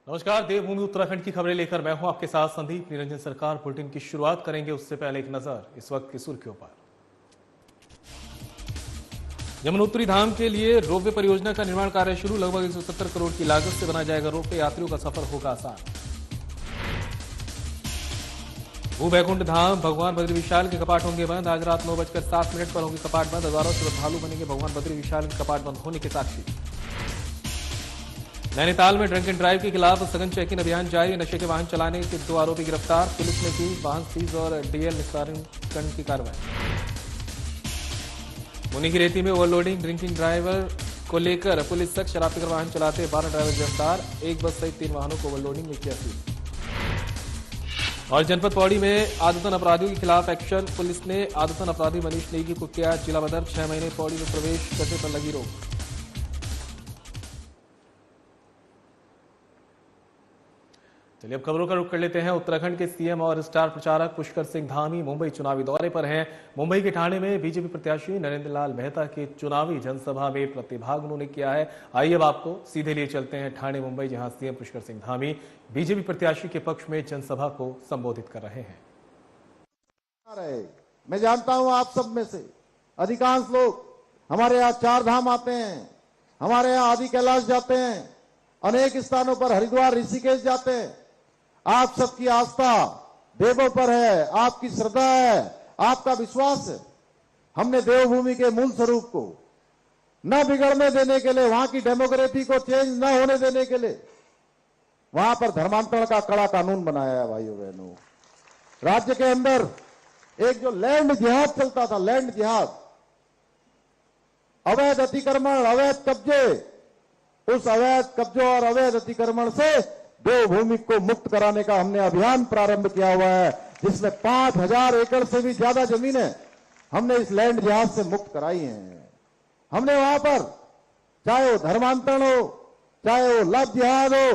नमस्कार, देवभूमि उत्तराखंड की खबरें लेकर मैं हूं आपके साथ संदीप निरंजन। सरकार बुलेटिन की शुरुआत करेंगे उससे पहले एक नजर इस वक्त की सुर्खियों पर। यमुनोत्री धाम के लिए रोपवे परियोजना का निर्माण कार्य शुरू। लगभग 170 करोड़ की लागत से बना जाएगा रोपवे। यात्रियों का सफर होगा आसान। भूवैकुंठ धाम भगवान बद्री विशाल के कपाट होंगे बंद। आज रात 9:07 पर होंगे कपाट बंद। हजारों श्रद्धालु बनेंगे भगवान बद्री विशाल के कपाट बंद होने के साक्षी। नैनीताल में ड्रंक एंड ड्राइव के खिलाफ सघन चेकिंग अभियान जारी। नशे के वाहन चलाने के 2 आरोपी गिरफ्तार। पुलिस ने की वाहन सीज और डीएल निस्तारण की कार्रवाई। मुनि की रेती में ओवरलोडिंग ड्रिंकिंग ड्राइवर को लेकर पुलिस सख्त। शराब पीकर वाहन चलाते 12 ड्राइवर गिरफ्तार। एक बस सहित 3 वाहनों को ओवरलोडिंग में किया सीज। और जनपद पौड़ी में आदतन अपराधियों के खिलाफ एक्शन। पुलिस ने आदतन अपराधी मनीष नेगी को किया जिला बदर। 6 महीने पौड़ी में प्रवेश करने पर लगी रोक। चलिए अब खबरों का रुख कर लेते हैं। उत्तराखंड के सीएम और स्टार प्रचारक पुष्कर सिंह धामी मुंबई चुनावी दौरे पर हैं। मुंबई के ठाणे में बीजेपी प्रत्याशी नरेंद्र लाल मेहता के चुनावी जनसभा में प्रतिभाग उन्होंने किया है। आइए अब आपको सीधे लिए चलते हैं ठाणे मुंबई, जहां सीएम पुष्कर सिंह धामी बीजेपी प्रत्याशी के पक्ष में जनसभा को संबोधित कर रहे हैं। मैं जानता हूं आप सब में से अधिकांश लोग हमारे यहाँ 4 धाम आते हैं, हमारे यहाँ आदि कैलाश जाते हैं, अनेक स्थानों पर हरिद्वार ऋषिकेश जाते हैं। आप सबकी आस्था देवों पर है, आपकी श्रद्धा है, आपका विश्वास है। हमने देवभूमि के मूल स्वरूप को न बिगड़ने देने के लिए, वहां की डेमोक्रेसी को चेंज न होने देने के लिए वहां पर धर्मांतरण का कड़ा कानून बनाया है। भाइयों बहनों, राज्य के अंदर एक जो लैंड जिहाद चलता था, लैंड जिहाद, अवैध अतिक्रमण, अवैध कब्जे, उस अवैध कब्जों और अवैध अतिक्रमण से देवभूमि को मुक्त कराने का हमने अभियान प्रारंभ किया हुआ है, जिसमें 5000 एकड़ से भी ज्यादा जमीनें हमने इस लैंड जिहाद से मुक्त कराई हैं। हमने वहां पर चाहे वो धर्मांतरण हो, चाहे वो लव जिहाद हो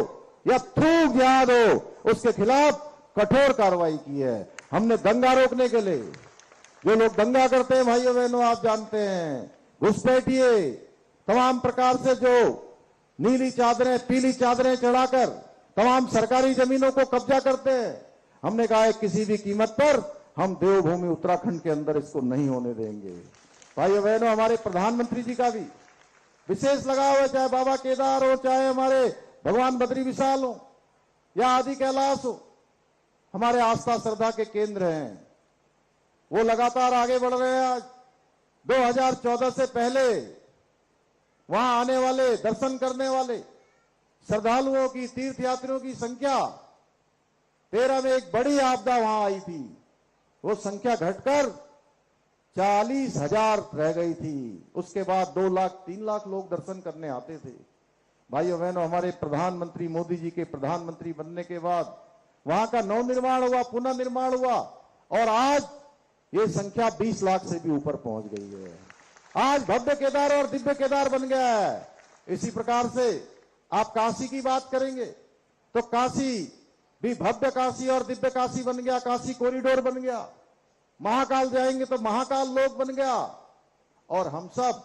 या थूक जिहाद हो, उसके खिलाफ कठोर कार्रवाई की है। हमने दंगा रोकने के लिए, जो लोग दंगा करते हैं भाइयों बहनों आप जानते हैं, घुसपैठिए तमाम प्रकार से जो नीली चादरें पीली चादरें चढ़ाकर तमाम सरकारी जमीनों को कब्जा करते हैं, हमने कहा है किसी भी कीमत पर हम देवभूमि उत्तराखंड के अंदर इसको नहीं होने देंगे। भाइयों बहनों, हमारे प्रधानमंत्री जी का भी विशेष लगाव है, चाहे बाबा केदार हो, चाहे हमारे भगवान बद्री विशाल हो या आदि कैलाश हो, हमारे आस्था श्रद्धा के केंद्र हैं। वो लगातार आगे बढ़ रहे हैं। आज 2014 से पहले वहां आने वाले, दर्शन करने वाले श्रद्धालुओं की, तीर्थयात्रियों की संख्या 13 में एक बड़ी आपदा वहां आई थी। वो संख्या घटकर 40,000 रह गई थी। उसके बाद 2 लाख 3 लाख लोग दर्शन करने आते थे। भाइयों बहनों, हमारे प्रधानमंत्री मोदी जी के प्रधानमंत्री बनने के बाद वहां का नवनिर्माण हुआ, पुनर्निर्माण हुआ और आज ये संख्या 20 लाख से भी ऊपर पहुंच गई है। आज भव्य केदार और दिव्य केदार बन गया है। इसी प्रकार से आप काशी की बात करेंगे तो काशी भी भव्य काशी और दिव्य काशी बन गया, काशी कॉरिडोर बन गया। महाकाल जाएंगे तो महाकाल लोक बन गया। और हम सब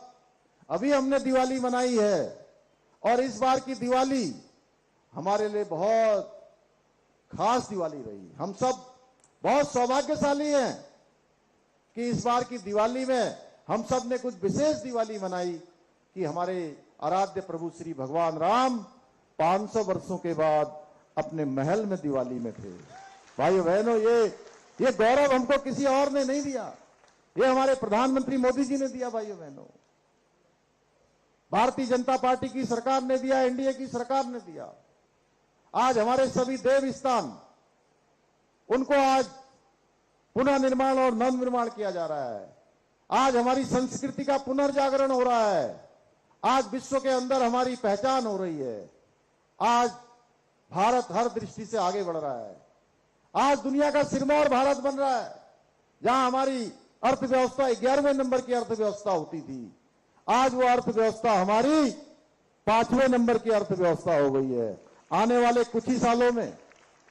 अभी हमने दिवाली मनाई है और इस बार की दिवाली हमारे लिए बहुत खास दिवाली रही। हम सब बहुत सौभाग्यशाली हैं कि इस बार की दिवाली में हम सब ने कुछ विशेष दिवाली मनाई कि हमारे आराध्य प्रभु श्री भगवान राम 500 वर्षों के बाद अपने महल में दिवाली में थे। भाइयों बहनों, ये गौरव हमको किसी और ने नहीं दिया, ये हमारे प्रधानमंत्री मोदी जी ने दिया। भाइयों बहनों, भारतीय जनता पार्टी की सरकार ने दिया, एनडीए की सरकार ने दिया। आज हमारे सभी देव स्थान, उनको आज पुनः निर्माण और नवनिर्माण किया जा रहा है। आज हमारी संस्कृति का पुनर्जागरण हो रहा है। आज विश्व के अंदर हमारी पहचान हो रही है। आज भारत हर दृष्टि से आगे बढ़ रहा है। आज दुनिया का सिरमौर भारत बन रहा है। जहां हमारी अर्थव्यवस्था 11वें नंबर की अर्थव्यवस्था होती थी, आज वो अर्थव्यवस्था हमारी 5वें नंबर की अर्थव्यवस्था हो गई है। आने वाले कुछ ही सालों में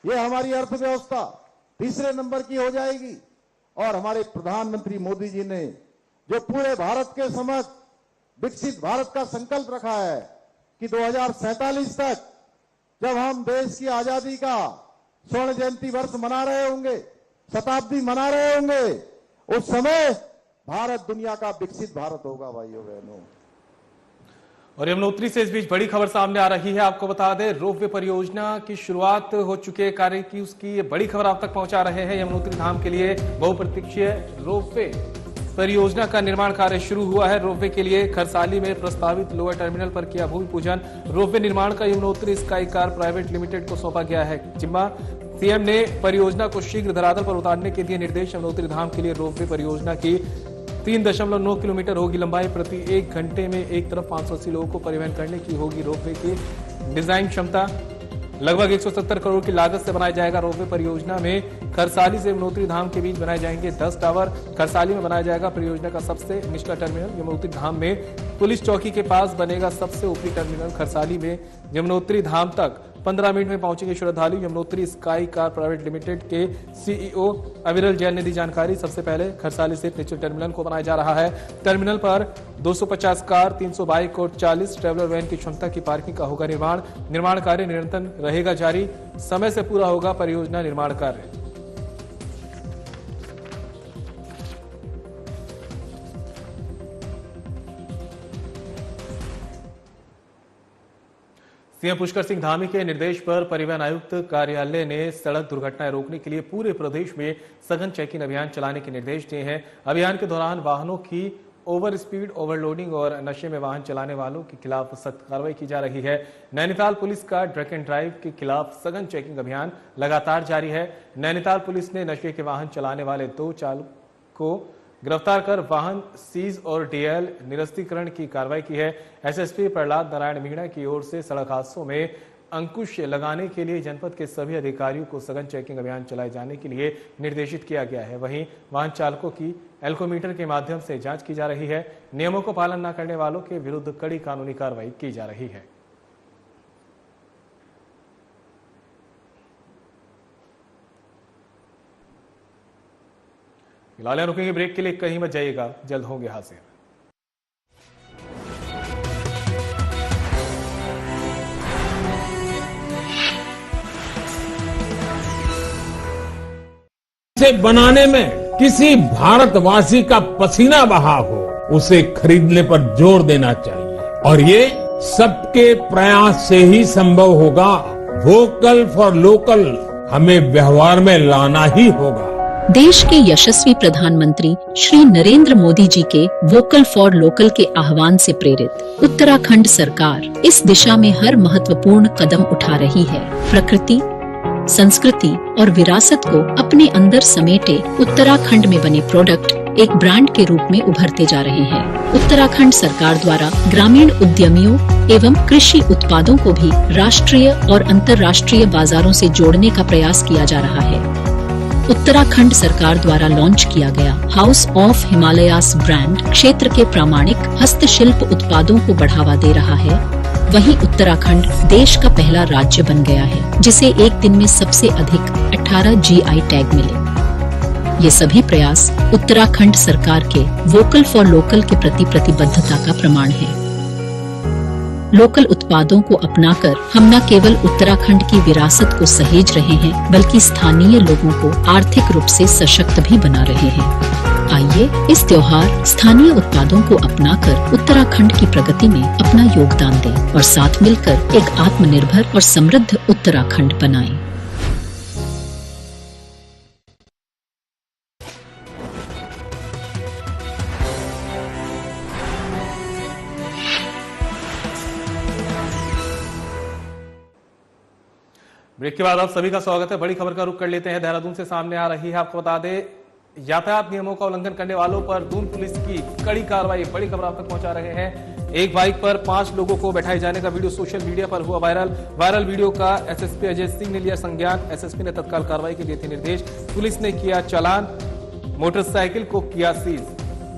ये हमारी अर्थव्यवस्था 3रे नंबर की हो जाएगी। और हमारे प्रधानमंत्री मोदी जी ने जो पूरे भारत के समक्ष विकसित भारत का संकल्प रखा है कि 2047 तक जब हम देश की आजादी का स्वर्ण जयंती वर्ष मना रहे होंगे, शताब्दी मना रहे होंगे, उस समय भारत दुनिया का विकसित भारत होगा भाइयों बहनों। और यमुनोत्री से इस बीच बड़ी खबर सामने आ रही है। आपको बता दें, रोपवे परियोजना की शुरुआत हो चुके है कार्य की, उसकी ये बड़ी खबर आप तक पहुंचा रहे हैं। यमुनोत्री धाम के लिए बहुप्रतीक्षीय रोपवे परियोजना का निर्माण कार्य शुरू हुआ है। रोपवे के लिए खरसाली में प्रस्तावित लोअर टर्मिनल पर किया भूमि पूजन। रोपवे निर्माण का Yamunotri sky car private limited को सौंपा गया है जिम्मा। सीएम ने परियोजना को शीघ्र धरातल पर उतारने के दिए निर्देश। यमुनोत्री धाम के लिए रोपवे परियोजना की 3.9 किलोमीटर होगी लंबाई। प्रति 1 घंटे में एक तरफ 580 लोगों को परिवहन करने की होगी रोपवे की डिजाइन क्षमता। लगभग 170 करोड़ की लागत से बनाया जाएगा रोपवे परियोजना में खरसाली से यमुनोत्री धाम के बीच बनाए जाएंगे 10 टावर। खरसाली में बनाया जाएगा परियोजना का सबसे निचला टर्मिनल। यमुनोत्री धाम में पुलिस चौकी के पास बनेगा सबसे ऊपरी टर्मिनल। खरसाली में यमुनोत्री धाम तक 15 मिनट में पहुंचेंगे श्रद्धालु। Yamunotri sky car private limited के सीईओ अविरल जैन ने दी जानकारी। सबसे पहले खरसाली स्थित निचले टर्मिनल को बनाया जा रहा है। टर्मिनल पर 250 कार, 300 बाइक और 40 ट्रेवलर वैन की क्षमता की पार्किंग का होगा निर्माण कार्य निरंतर रहेगा जारी। समय से पूरा होगा परियोजना निर्माण कार्य। सीएम पुष्कर सिंह धामी के निर्देश पर परिवहन आयुक्त कार्यालय ने सड़क दुर्घटनाएं रोकने के लिए पूरे प्रदेश में सघन चेकिंग अभियान चलाने के निर्देश दिए हैं। अभियान के दौरान वाहनों की ओवर स्पीड, ओवरलोडिंग और नशे में वाहन चलाने वालों के खिलाफ सख्त कार्रवाई की जा रही है। नैनीताल पुलिस का ड्रग एंड ड्राइव के खिलाफ सघन चेकिंग अभियान लगातार जारी है। नैनीताल पुलिस ने नशे के वाहन चलाने वाले 2 चालक को गिरफ्तार कर वाहन सीज और डीएल निरस्तीकरण की कार्रवाई की है। एसएसपी प्रहलाद नारायण मीणा की ओर से सड़क हादसों में अंकुश लगाने के लिए जनपद के सभी अधिकारियों को सघन चेकिंग अभियान चलाए जाने के लिए निर्देशित किया गया है। वहीं वाहन चालकों की एल्कोमीटर के माध्यम से जांच की जा रही है। नियमों को पालन न करने वालों के विरुद्ध कड़ी कानूनी कार्रवाई की जा रही है। फिलहाल रुकेंगे ब्रेक के लिए, कहीं मत जाइएगा, जल्द होंगे हाजिर। इसे बनाने में किसी भारतवासी का पसीना बहा हो, उसे खरीदने पर जोर देना चाहिए और ये सबके प्रयास से ही संभव होगा। वोकल फॉर लोकल हमें व्यवहार में लाना ही होगा। देश के यशस्वी प्रधानमंत्री श्री नरेंद्र मोदी जी के वोकल फॉर लोकल के आह्वान से प्रेरित उत्तराखंड सरकार इस दिशा में हर महत्वपूर्ण कदम उठा रही है। प्रकृति, संस्कृति और विरासत को अपने अंदर समेटे उत्तराखंड में बने प्रोडक्ट एक ब्रांड के रूप में उभरते जा रहे हैं। उत्तराखंड सरकार द्वारा ग्रामीण उद्यमियों एवं कृषि उत्पादों को भी राष्ट्रीय और अंतर्राष्ट्रीय बाजारों से जोड़ने का प्रयास किया जा रहा है। उत्तराखंड सरकार द्वारा लॉन्च किया गया हाउस ऑफ हिमालयास ब्रांड क्षेत्र के प्रामाणिक हस्तशिल्प उत्पादों को बढ़ावा दे रहा है। वहीं उत्तराखंड देश का पहला राज्य बन गया है जिसे एक दिन में सबसे अधिक 18 GI टैग मिले। ये सभी प्रयास उत्तराखंड सरकार के वोकल फॉर लोकल के प्रति प्रतिबद्धता का प्रमाण है। लोकल उत्पादों को अपनाकर हम न केवल उत्तराखंड की विरासत को सहेज रहे हैं बल्कि स्थानीय लोगों को आर्थिक रूप से सशक्त भी बना रहे हैं। आइए इस त्योहार स्थानीय उत्पादों को अपनाकर उत्तराखंड की प्रगति में अपना योगदान दें और साथ मिलकर एक आत्मनिर्भर और समृद्ध उत्तराखंड बनाएं। ब्रेक के बाद आप सभी का स्वागत है। बड़ी खबर का रुख कर लेते हैं। देहरादून से सामने आ रही है। आपको बता दें, यातायात नियमों का उल्लंघन करने वालों पर दून पुलिस की कड़ी कार्रवाई। बड़ी खबर आप तक पहुंचा रहे हैं। एक बाइक पर 5 लोगों को बैठाए जाने का वीडियो सोशल मीडिया पर हुआ वायरल वीडियो का एसएसपी अजय सिंह ने लिया संज्ञान। एसएसपी ने तत्काल कार्रवाई के दिए थे निर्देश। पुलिस ने किया चालान, मोटरसाइकिल को किया सीज।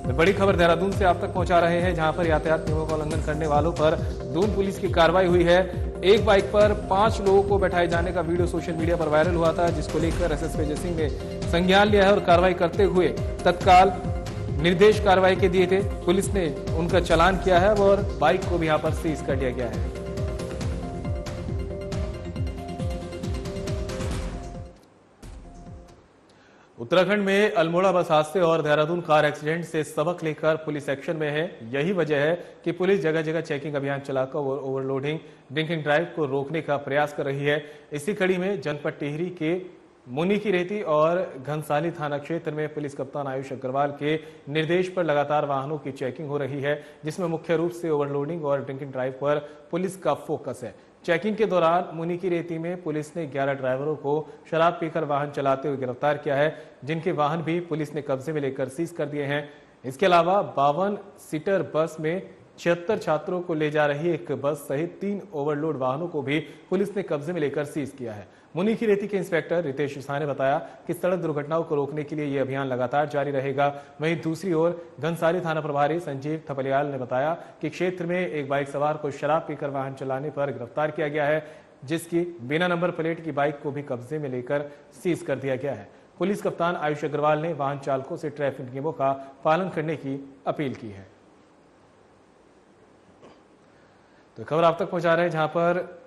बड़ी खबर देहरादून से आप तक पहुंचा रहे हैं, जहां पर यातायात नियमों का उल्लंघन करने वालों पर दून पुलिस की कार्रवाई हुई है। एक बाइक पर 5 लोगों को बैठाए जाने का वीडियो सोशल मीडिया पर वायरल हुआ था, जिसको लेकर एसएसपी अजय सिंह ने संज्ञान लिया है और कार्रवाई करते हुए तत्काल निर्देश कार्रवाई के दिए थे। पुलिस ने उनका चालान किया है और बाइक को भी यहां पर सीज कर लिया गया है। उत्तराखंड में अल्मोड़ा बस हादसे और देहरादून कार एक्सीडेंट से सबक लेकर पुलिस एक्शन में है। यही वजह है कि पुलिस जगह जगह चेकिंग अभियान चलाकर ओवरलोडिंग, ड्रिंकिंग ड्राइव को रोकने का प्रयास कर रही है। इसी कड़ी में जनपद टिहरी के मुनिकीरेती और घनसाली थाना क्षेत्र में पुलिस कप्तान आयुष अग्रवाल के निर्देश पर लगातार वाहनों की चेकिंग हो रही है, जिसमें मुख्य रूप से ओवरलोडिंग और ड्रिंकिंग ड्राइव पर पुलिस का फोकस है। चेकिंग के दौरान मुनिकीरेती में पुलिस ने 11 ड्राइवरों को शराब पीकर वाहन चलाते हुए गिरफ्तार किया है, जिनके वाहन भी पुलिस ने कब्जे में लेकर सीज कर दिए हैं। इसके अलावा 52 सीटर बस में 76 छात्रों को ले जा रही एक बस सहित 3 ओवरलोड वाहनों को भी पुलिस ने कब्जे में लेकर सीज किया है। मुनिकीरेती के इंस्पेक्टर रितेश शाह ने बताया कि सड़क दुर्घटनाओं को रोकने के लिए यह अभियान लगातार जारी रहेगा। वहीं दूसरी ओर घनसाली थाना प्रभारी संजीव थपलियाल ने बताया कि क्षेत्र में एक बाइक सवार को शराब पीकर वाहन चलाने पर गिरफ्तार किया गया है, जिसकी बिना नंबर प्लेट की बाइक को भी कब्जे में लेकर सीज कर दिया गया है। पुलिस कप्तान आयुष अग्रवाल ने वाहन चालकों से ट्रैफिक नियमों का पालन करने की अपील की है। तो खबर आप तक पहुंचा रहे हैं, जहां पर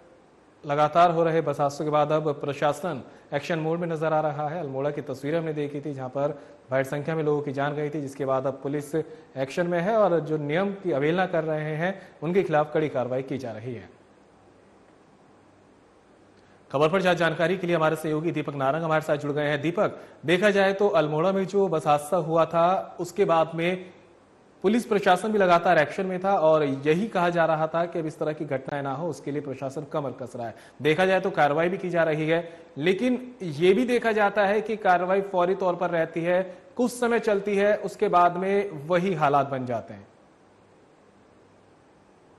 लगातार हो रहे बस हादसों के बाद अब प्रशासन एक्शन मोड में नजर आ रहा है। अल्मोड़ा की तस्वीरें हमने देखी थी, जहां पर बड़ी संख्या में लोगों की जान गई थी, जिसके बाद अब पुलिस एक्शन में है और जो नियम की अवहेलना कर रहे हैं उनके खिलाफ कड़ी कार्रवाई की जा रही है। खबर पर ज्यादा जानकारी के लिए हमारे सहयोगी दीपक नारंग हमारे साथ जुड़ गए हैं। दीपक, देखा जाए तो अल्मोड़ा में जो बस हादसा हुआ था उसके बाद में पुलिस प्रशासन भी लगातार एक्शन में था और यही कहा जा रहा था कि अब इस तरह की घटनाएं ना हो, उसके लिए प्रशासन कमर कस रहा है। देखा जाए तो कार्रवाई भी की जा रही है, लेकिन ये भी देखा जाता है कि कार्रवाई फौरी तौर पर रहती है, कुछ समय चलती है, उसके बाद में वही हालात बन जाते हैं।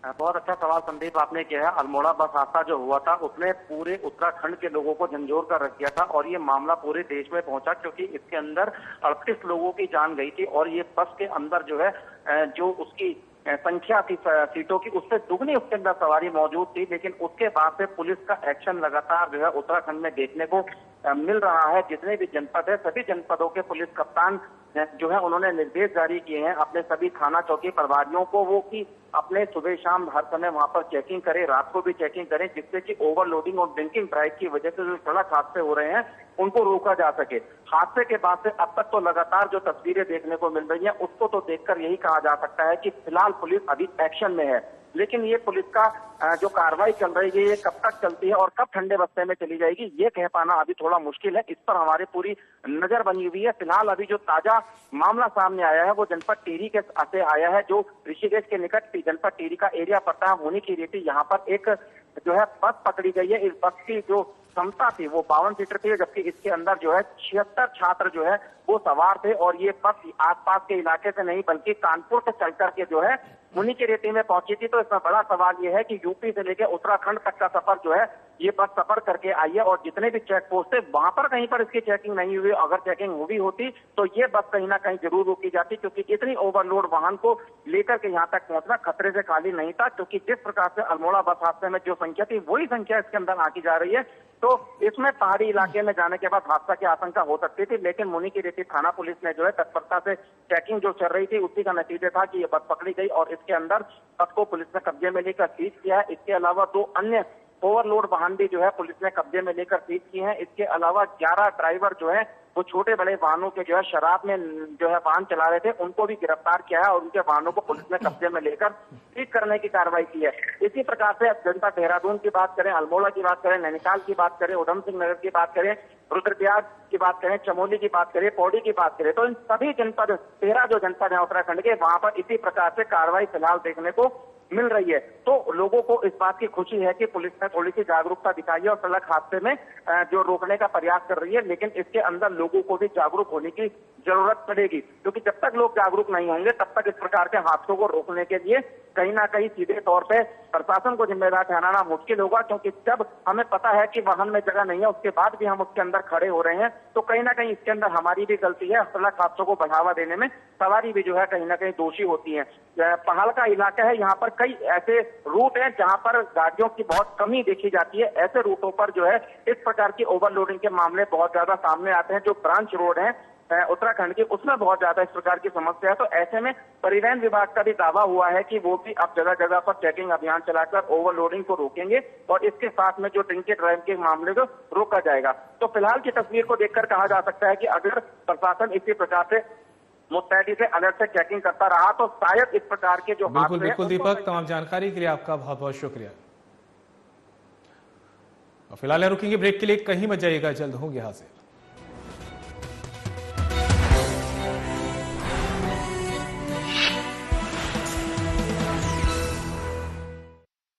बहुत अच्छा सवाल संदीप आपने किया है। अल्मोड़ा बस हादसा जो हुआ था उसने पूरे उत्तराखंड के लोगों को झंझोर कर रख दिया था और ये मामला पूरे देश में पहुंचा, क्योंकि इसके अंदर 38 लोगों की जान गई थी और ये बस के अंदर जो है जो उसकी संख्या थी सीटों की, उससे दुगनी उसके अंदर सवारी मौजूद थी। लेकिन उसके बाद से पुलिस का एक्शन लगातार जो है उत्तराखंड में देखने को मिल रहा है। जितने भी जनपद है सभी जनपदों के पुलिस कप्तान जो है उन्होंने निर्देश जारी किए हैं अपने सभी थाना चौकी प्रभारियों को, वो कि अपने सुबह शाम हर समय वहां पर चेकिंग करें, रात को भी चेकिंग करें, जिससे कि ओवरलोडिंग और ड्रिंकिंग ड्राइव की वजह से जो सड़क हादसे हो रहे हैं उनको रोका जा सके। हादसे के बाद से अब तक तो लगातार जो तस्वीरें देखने को मिल रही हैं उसको तो देखकर यही कहा जा सकता है कि फिलहाल पुलिस अभी एक्शन में है। लेकिन ये पुलिस का जो कार्रवाई चल रही है ये कब तक चलती है और कब ठंडे बस्ते में चली जाएगी ये कह पाना अभी थोड़ा मुश्किल है। इस पर हमारी पूरी नजर बनी हुई है। फिलहाल अभी जो ताजा मामला सामने आया है वो जनपद टिहरी के से आया है, जो ऋषिकेश के निकट जनपद टिहरी का एरिया पड़ता है मुनिकीरेती। यहाँ पर एक जो है बस पकड़ी गई है। इस बस की जो क्षमता थी वो 52 सीटर थी, जबकि इसके अंदर जो है 76 छात्र जो है वो सवार थे और ये बस आसपास के इलाके से नहीं बल्कि कानपुर से चल करके जो है मुनिकीरेती में पहुंची थी। तो इसमें बड़ा सवाल ये है कि यूपी से लेकर उत्तराखंड तक का सफर जो है ये बस सफर करके आई है और जितने भी चेक पोस्ट थे वहां पर कहीं पर इसकी चेकिंग नहीं हुई। अगर चेकिंग हुई होती तो ये बस कहीं ना कहीं जरूर रोकी जाती, क्योंकि इतनी ओवरलोड वाहन को लेकर के यहाँ तक पहुंचना खतरे से खाली नहीं था। क्योंकि जिस प्रकार से अल्मोड़ा बस हादसे में जो संख्या थी वही संख्या इसके अंदर आकी जा रही है, तो इसमें पहाड़ी इलाके में जाने के बाद हादसा की आशंका हो सकती थी। लेकिन मुनिकीरेती थाना पुलिस ने जो है तत्परता से चेकिंग जो चल रही थी उसी का नतीजा था कि ये बस पकड़ी गई और इसके अंदर बस को पुलिस ने कब्जे में लेकर सीज किया है। इसके अलावा 2 अन्य ओवरलोड वाहन भी जो है पुलिस ने कब्जे में लेकर सीज किए हैं। इसके अलावा 11 ड्राइवर जो है वो छोटे बड़े वाहनों के जो है शराब में जो है वाहन चला रहे थे उनको भी गिरफ्तार किया है और उनके वाहनों को पुलिस ने कब्जे में लेकर सीज करने की कार्रवाई की है। इसी प्रकार से जनपद देहरादून की बात करें, अल्मोड़ा की बात करें, नैनीताल की बात करें, उधम सिंह नगर की बात करें, रुद्रप्रयाग की बात करें, चमोली की बात करें, पौड़ी की बात करें, तो इन सभी जनपद 13 जो जनपद है उत्तराखंड के वहां पर इसी प्रकार से कार्रवाई फिलहाल देखने को मिल रही है। तो लोगों को इस बात की खुशी है कि पुलिस ने थोड़ी सी जागरूकता दिखाई है और सड़क हादसे में जो रोकने का प्रयास कर रही है, लेकिन इसके अंदर लोगों को भी जागरूक होने की जरूरत पड़ेगी, क्योंकि जब तक लोग जागरूक नहीं होंगे तब तक इस प्रकार के हादसों को रोकने के लिए कहीं ना कहीं सीधे तौर पे प्रशासन को जिम्मेदार ठहराना मुश्किल होगा। क्योंकि जब हमें पता है कि वाहन में जगह नहीं है उसके बाद भी हम उसके अंदर खड़े हो रहे हैं, तो कहीं ना कहीं इसके अंदर हमारी भी गलती है। सड़क हादसों को बढ़ावा देने में सवारी भी जो है कहीं ना कहीं दोषी होती है। पहाड़ का इलाका है, यहाँ पर कई ऐसे रूट हैं जहाँ पर गाड़ियों की बहुत कमी देखी जाती है। ऐसे रूटों पर जो है इस प्रकार की ओवरलोडिंग के मामले बहुत ज्यादा सामने आते हैं। जो ब्रांच रोड है उत्तराखंड की, उसमें बहुत ज्यादा इस प्रकार की समस्या है। तो ऐसे में परिवहन विभाग का भी दावा हुआ है कि वो भी अब जगह जगह पर चेकिंग अभियान चलाकर ओवरलोडिंग को रोकेंगे और इसके साथ में जो ड्रिंक ड्राइव के मामले को रोका जाएगा। तो फिलहाल की तस्वीर को देखकर कहा जा सकता है कि अगर प्रशासन इसी प्रकार से मुस्तैदी से अलर्ट से चेकिंग करता रहा तो शायद इस प्रकार के जो बिल्कुल बिल्कुल दीपक, तमाम जानकारी के लिए आपका बहुत बहुत शुक्रिया। और फिलहाल रुकेंगे ब्रेक के लिए, कहीं मत जाइएगा, जल्द होंगे हाजिर।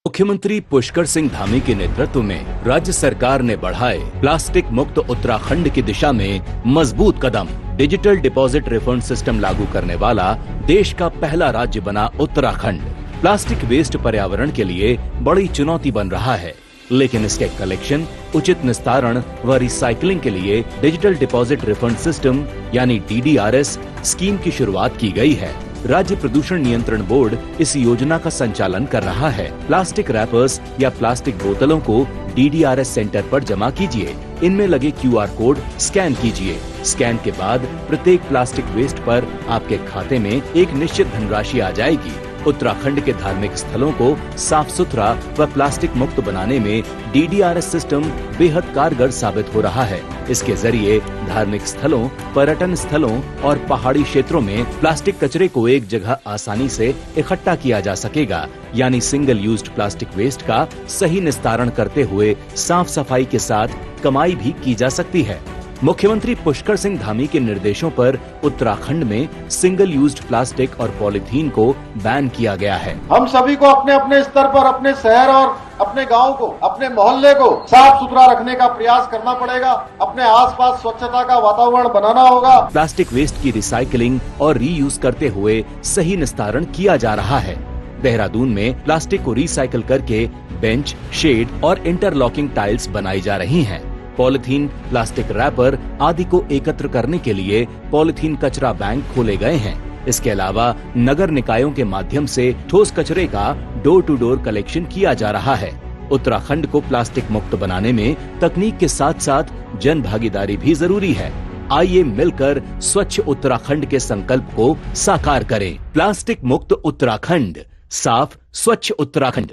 मुख्यमंत्री पुष्कर सिंह धामी के नेतृत्व में राज्य सरकार ने बढ़ाए प्लास्टिक मुक्त उत्तराखंड की दिशा में मजबूत कदम। डिजिटल डिपॉजिट रिफंड सिस्टम लागू करने वाला देश का पहला राज्य बना उत्तराखंड। प्लास्टिक वेस्ट पर्यावरण के लिए बड़ी चुनौती बन रहा है, लेकिन इसके कलेक्शन, उचित निस्तारण व रिसाइकलिंग के लिए डिजिटल डिपॉजिट रिफंड सिस्टम यानी DDRS स्कीम की शुरुआत की गई है। राज्य प्रदूषण नियंत्रण बोर्ड इस योजना का संचालन कर रहा है। प्लास्टिक रैपर्स या प्लास्टिक बोतलों को DDRS सेंटर पर जमा कीजिए। इनमें लगे QR कोड स्कैन कीजिए। स्कैन के बाद प्रत्येक प्लास्टिक वेस्ट पर आपके खाते में एक निश्चित धनराशि आ जाएगी। उत्तराखंड के धार्मिक स्थलों को साफ सुथरा व प्लास्टिक मुक्त बनाने में DDRS सिस्टम बेहद कारगर साबित हो रहा है। इसके जरिए धार्मिक स्थलों, पर्यटन स्थलों और पहाड़ी क्षेत्रों में प्लास्टिक कचरे को एक जगह आसानी से इकट्ठा किया जा सकेगा, यानी सिंगल यूज्ड प्लास्टिक वेस्ट का सही निस्तारण करते हुए साफ सफाई के साथ कमाई भी की जा सकती है। मुख्यमंत्री पुष्कर सिंह धामी के निर्देशों पर उत्तराखंड में सिंगल यूज्ड प्लास्टिक और पॉलीथीन को बैन किया गया है। हम सभी को अपने अपने स्तर पर अपने शहर और अपने गांव को, अपने मोहल्ले को साफ सुथरा रखने का प्रयास करना पड़ेगा। अपने आसपास स्वच्छता का वातावरण बनाना होगा। प्लास्टिक वेस्ट की रिसाइकलिंग और रीयूज करते हुए सही निस्तारण किया जा रहा है। देहरादून में प्लास्टिक को रिसाइकिल करके बेंच, शेड और इंटरलॉकिंग टाइल्स बनाई जा रही हैं। पॉलिथीन, प्लास्टिक रैपर आदि को एकत्र करने के लिए पॉलिथीन कचरा बैंक खोले गए हैं। इसके अलावा नगर निकायों के माध्यम से ठोस कचरे का डोर टू डोर कलेक्शन किया जा रहा है। उत्तराखंड को प्लास्टिक मुक्त बनाने में तकनीक के साथ साथ जन भागीदारी भी जरूरी है। आइए मिलकर स्वच्छ उत्तराखंड के संकल्प को साकार करें। प्लास्टिक मुक्त उत्तराखंड, साफ स्वच्छ उत्तराखंड।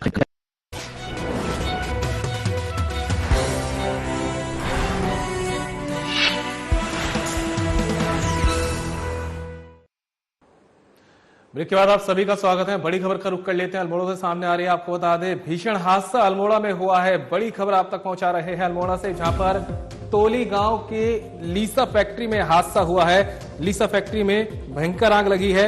ब्रेक के बाद आप सभी का स्वागत है। बड़ी खबर का रुख कर लेते हैं, अल्मोड़ा से सामने आ रही है। आपको बता दें, भीषण हादसा अल्मोड़ा में हुआ है। बड़ी खबर आप तक पहुंचा रहे हैं अल्मोड़ा से, जहां पर तोली गांव के लीसा फैक्ट्री में हादसा हुआ है। लीसा फैक्ट्री में भयंकर आग लगी है।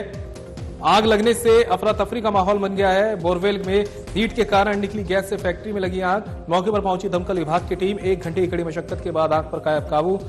आग लगने से अफरा तफरी का माहौल बन गया है। बोरवेल में हीट के कारण निकली गैस से फैक्ट्री में लगी आग। मौके पर पहुंची दमकल विभाग की टीम 1 घंटे की कड़ी मशक्कत के बाद आग पर काबू।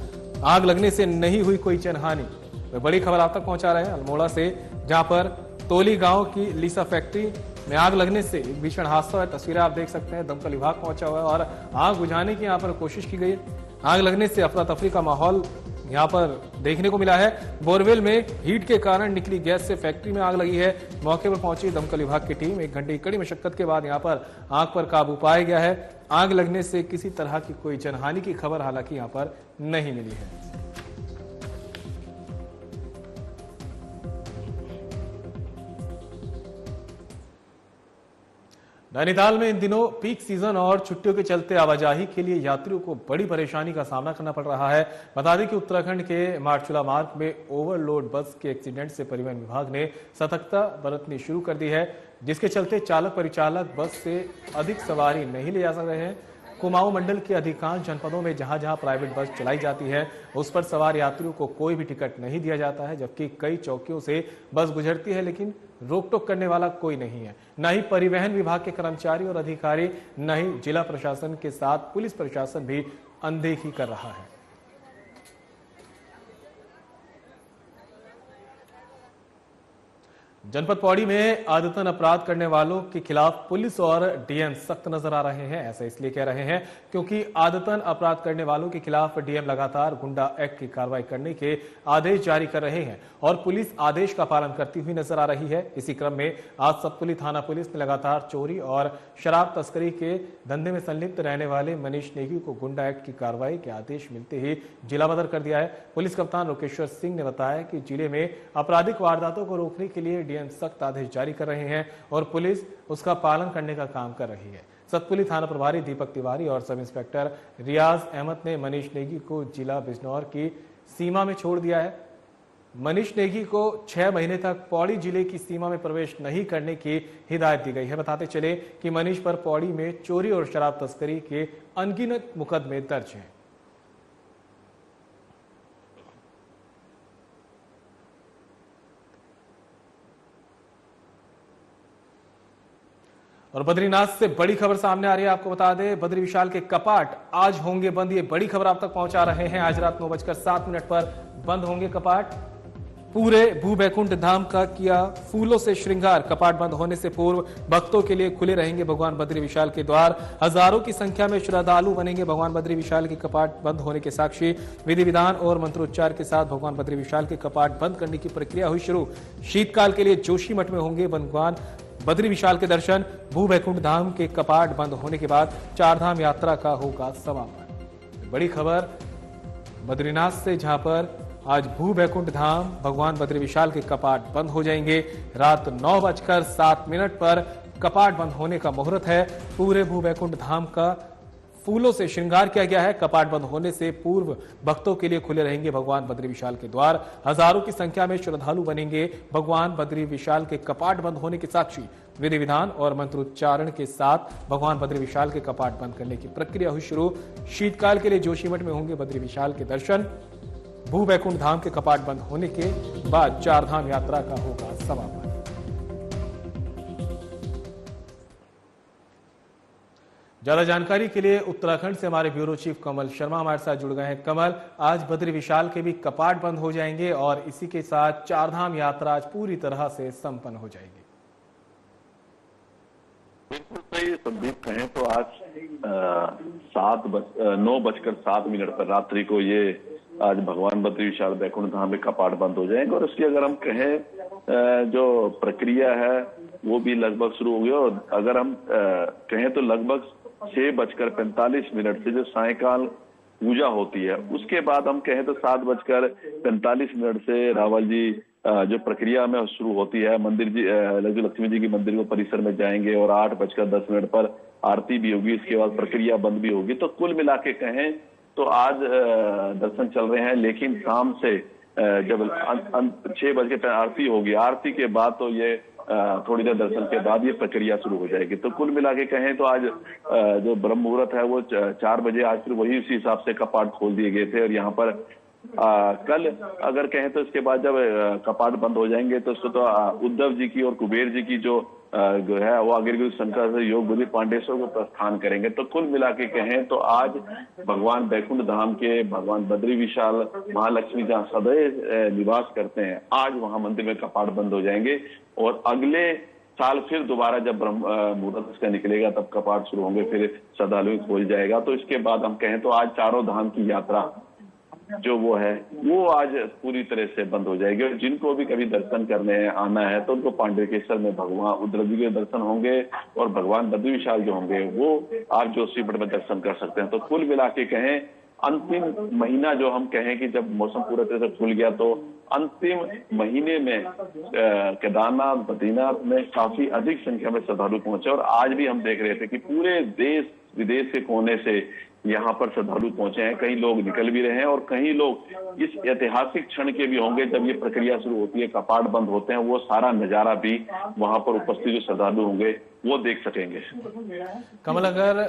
आग लगने से नहीं हुई कोई जनहानि। बड़ी खबर आप तक पहुंचा रहे हैं अल्मोड़ा से, जहां पर तोली गांव की लीसा फैक्ट्री में आग लगने से भीषण हादसा है। तस्वीरें आप देख सकते हैं, दमकल विभाग पहुंचा हुआ है और आग बुझाने की यहां पर कोशिश की गई है। आग लगने से अफरा तफरी का माहौल यहां पर देखने को मिला है। बोरवेल में हीट के कारण निकली गैस से फैक्ट्री में आग लगी है। मौके पर पहुंची दमकल विभाग की टीम 1 घंटे की कड़ी मशक्कत के बाद यहां पर आग पर काबू पाया गया है। आग लगने से किसी तरह की कोई जनहानि की खबर हालांकि यहां पर नहीं मिली है। नैनीताल में इन दिनों पीक सीजन और छुट्टियों के चलते आवाजाही के लिए यात्रियों को बड़ी परेशानी का सामना करना पड़ रहा है। बता दें कि उत्तराखंड के मार्चुला मार्ग में ओवरलोड बस के एक्सीडेंट से परिवहन विभाग ने सतर्कता बरतनी शुरू कर दी है, जिसके चलते चालक परिचालक बस से अधिक सवारी नहीं ले जा सक रहे हैं। कुमाऊं मंडल के अधिकांश जनपदों में जहां जहां प्राइवेट बस चलाई जाती है, उस पर सवार यात्रियों को कोई भी टिकट नहीं दिया जाता है, जबकि कई चौकियों से बस गुजरती है लेकिन रोक टोक करने वाला कोई नहीं है। न ही परिवहन विभाग के कर्मचारी और अधिकारी, न ही जिला प्रशासन के साथ पुलिस प्रशासन भी अनदेखी कर रहा है। जनपद पौड़ी में आदतन अपराध करने वालों के खिलाफ पुलिस और डीएम सख्त नजर आ रहे हैं। ऐसा इसलिए कह रहे हैं क्योंकि आदतन अपराध करने वालों के खिलाफ डीएम लगातार गुंडा एक्ट की कार्रवाई करने के आदेश जारी कर रहे हैं और पुलिस आदेश का पालन करती हुई नजर आ रही है। इसी क्रम में आज सतपुली थाना पुलिस ने लगातार चोरी और शराब तस्करी के धंधे में संलिप्त रहने वाले मनीष नेगी को गुंडा एक्ट की कार्रवाई के आदेश मिलते ही जिला बदर कर दिया है। पुलिस कप्तान लोकेश्वर सिंह ने बताया कि जिले में आपराधिक वारदातों को रोकने के लिए डीएम सख्त आदेश जारी कर रहे हैं और पुलिस उसका पालन करने का काम कर रही है। सतपुली थाना प्रभारी दीपक तिवारी और सब इंस्पेक्टर रियाज अहमद ने मनीष नेगी को जिला बिजनौर की सीमा में छोड़ दिया है। मनीष नेगी को 6 महीने तक पौड़ी जिले की सीमा में प्रवेश नहीं करने की हिदायत दी गई है। बताते चले कि मनीष पर पौड़ी में चोरी और शराब तस्करी के अनगिनत मुकदमे दर्ज हैं। और बद्रीनाथ से बड़ी खबर सामने आ रही है। आपको बता दें, बद्री विशाल के कपाट आज होंगे बंद। ये बड़ी खबर आप तक पहुंचा रहे हैं। आज रात 9:07 पर बंद होंगे कपाट। पूरे भू बैकुंठ धाम का किया फूलों से श्रृंगार। कपाट बंद होने से पूर्व भक्तों के लिए खुले रहेंगे भगवान बद्री विशाल के द्वार। हजारों की संख्या में श्रद्धालु बनेंगे भगवान बद्री विशाल के कपाट बंद होने के साक्षी। विधि विधान और मंत्रोच्चार के साथ भगवान बद्री विशाल के कपाट बंद करने की प्रक्रिया हुई शुरू। शीतकाल के लिए जोशीमठ में होंगे भगवान बद्री विशाल के दर्शन। भू बैकुंठ धाम के कपाट बंद होने के बाद चारधाम यात्रा का होगा समापन। बड़ी खबर बद्रीनाथ से, जहां पर आज भू बैकुंठ धाम भगवान बद्री विशाल के कपाट बंद हो जाएंगे। रात 9:07 पर कपाट बंद होने का मुहूर्त है। पूरे भू बैकुंठ धाम का फूलों से श्रृंगार किया गया है। कपाट बंद होने से पूर्व भक्तों के लिए खुले रहेंगे भगवान बद्री विशाल के द्वार। हजारों की संख्या में श्रद्धालु बनेंगे भगवान बद्री विशाल के कपाट बंद होने के साक्षी। विधि विधान और मंत्रोच्चारण के साथ भगवान बद्री विशाल के कपाट बंद करने की प्रक्रिया हुई शुरू। शीतकाल के लिए जोशीमठ में होंगे बद्री विशाल के दर्शन। भू बैकुंठ धाम के कपाट बंद होने के बाद चारधाम यात्रा का होगा समापन। ज्यादा जानकारी के लिए उत्तराखंड से हमारे ब्यूरो चीफ कमल शर्मा हमारे साथ जुड़ गए हैं। कमल, आज बद्री विशाल के भी कपाट बंद हो जाएंगे और इसी के साथ चारधाम यात्रा आज पूरी तरह से संपन्न हो जाएगी। बिल्कुल सही संदीप, कहें तो आज 9:07 पर रात्रि को ये आज भगवान बद्री विशाल बैकुंठ धाम में कपाट बंद हो जाएंगे और इसकी अगर हम कहें जो प्रक्रिया है वो भी लगभग शुरू हो गई। और अगर हम कहें तो लगभग 6:45 से जो सायकाल पूजा होती है उसके बाद हम कहें तो 7:45 से रावल जी जो प्रक्रिया में शुरू होती है। मंदिर जी लक्ष्मी जी की मंदिर को परिसर में जाएंगे और 8:10 पर आरती भी होगी। इसके बाद प्रक्रिया बंद भी होगी। तो कुल मिला के कहें तो आज दर्शन चल रहे हैं, लेकिन शाम से जब 6 बजे आरती होगी, आरती के बाद तो ये थोड़ी देर दर्शन के बाद ये प्रक्रिया शुरू हो जाएगी। तो कुल मिला के कहें तो आज जो ब्रह्म मुहूर्त है वो 4 बजे आज फिर वही उसी हिसाब से कपाट खोल दिए गए थे। और यहाँ पर कल अगर कहें तो इसके बाद जब कपाट बंद हो जाएंगे तो उसको तो उद्धव जी की और कुबेर जी की जो है वो आगे शंकर से योग बुद्धि पांडेश्वर को प्रस्थान करेंगे। तो कुल मिला के कहें तो आज भगवान बैकुंठ धाम के भगवान बद्री विशाल महालक्ष्मी जहाँ सदैव निवास करते हैं, आज वहां मंदिर में कपाट बंद हो जाएंगे और अगले साल फिर दोबारा जब ब्रह्म मुहूर्त इसका निकलेगा तब कपाट शुरू होंगे, फिर श्रद्धालु खोल जाएगा। तो इसके बाद हम कहें तो आज चारों धाम की यात्रा जो वो है वो आज पूरी तरह से बंद हो जाएगी। और जिनको भी कभी दर्शन करने आना है तो उनको पांडेकेश्वर में भगवान उद्धव जी के दर्शन होंगे और भगवान बद्री विशाल जो होंगे वो आप जोशीमठ में दर्शन कर सकते हैं। तो कुल मिला के कहें अंतिम महीना जो हम कहें कि जब मौसम पूरी तरह से खुल गया तो अंतिम महीने में केदारनाथ बद्रीनाथ में काफी अधिक संख्या में श्रद्धालु पहुंचे। और आज भी हम देख रहे थे कि पूरे देश विदेश के कोने से यहाँ पर श्रद्धालु पहुंचे हैं। कई लोग निकल भी रहे हैं और कई लोग इस ऐतिहासिक क्षण के भी होंगे जब ये प्रक्रिया शुरू होती है, कपाट बंद होते हैं, वो सारा नजारा भी वहां पर उपस्थित जो श्रद्धालु होंगे वो देख सकेंगे। कमल, अगर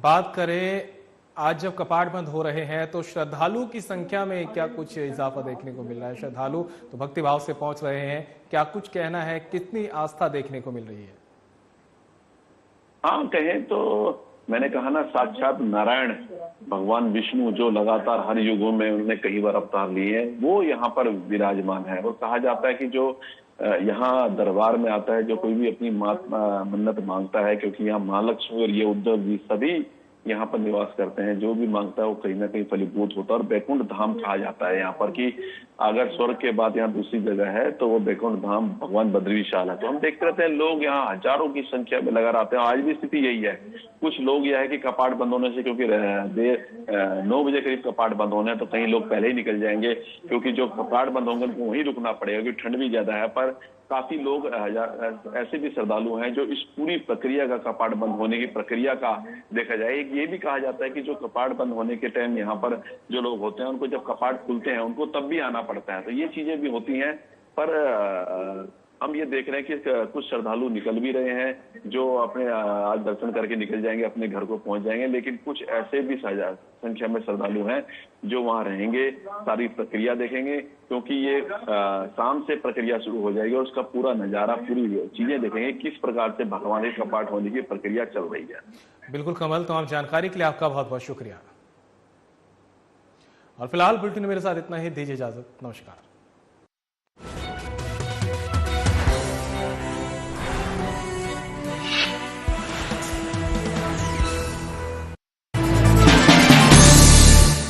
बात करें आज जब कपाट बंद हो रहे हैं तो श्रद्धालु की संख्या में क्या कुछ इजाफा देखने को मिल रहा है? श्रद्धालु तो भक्तिभाव से पहुंच रहे हैं, क्या कुछ कहना है, कितनी आस्था देखने को मिल रही है? हाँ, कहें तो मैंने कहा ना, साक्षात नारायण भगवान विष्णु जो लगातार हर युगों में उन्होंने कई बार अवतार लिए हैं वो यहाँ पर विराजमान है। और कहा जाता है कि जो यहाँ दरबार में आता है, जो कोई भी अपनी मन्नत मांगता है, क्योंकि यहाँ महालक्ष्मी और ये उद्धव जी सभी यहाँ पर निवास करते हैं, जो भी मांगता है वो कहीं ना कहीं फलीभूत होता है। और बैकुंठ धाम कहा जाता है यहाँ पर कि अगर स्वर्ग के बाद यहाँ दूसरी जगह है तो वो बैकुंठ धाम भगवान बद्री विशाल है। तो हम देखते रहते हैं लोग यहाँ हजारों की संख्या में लगा रहते हैं। आज भी स्थिति यही है। कुछ लोग यह है कि कपाट बंद होने से, क्योंकि 9 बजे करीब कपाट बंद होने हैं, तो कई लोग पहले ही निकल जाएंगे, क्योंकि जो कपाट बंद होंगे उनको वहीं रुकना पड़ेगा, क्योंकि ठंड भी ज्यादा है। पर काफी लोग ऐसे भी श्रद्धालु हैं जो इस पूरी प्रक्रिया का, कपाट बंद होने की प्रक्रिया का देखा जाए। एक ये भी कहा जाता है कि जो कपाट बंद होने के टाइम यहाँ पर जो लोग होते हैं, उनको जब कपाट खुलते हैं उनको तब भी आना पड़ता है। तो ये चीजें भी होती हैं। पर हम ये देख रहे हैं कि कुछ श्रद्धालु निकल भी रहे हैं, जो अपने आज दर्शन करके निकल जाएंगे, अपने घर को पहुंच जाएंगे। लेकिन कुछ ऐसे भी संख्या में श्रद्धालु हैं जो वहां रहेंगे, सारी प्रक्रिया देखेंगे, क्योंकि ये शाम से प्रक्रिया शुरू हो जाएगी और उसका पूरा नजारा, पूरी चीजें देखेंगे किस प्रकार से भगवान के कपाट होने की प्रक्रिया चल रही है। बिल्कुल कमल, तमाम जानकारी के लिए आपका बहुत बहुत शुक्रिया। और फिलहाल बुलेटिन में मेरे साथ इतना ही। दीजिए इजाजत, नमस्कार।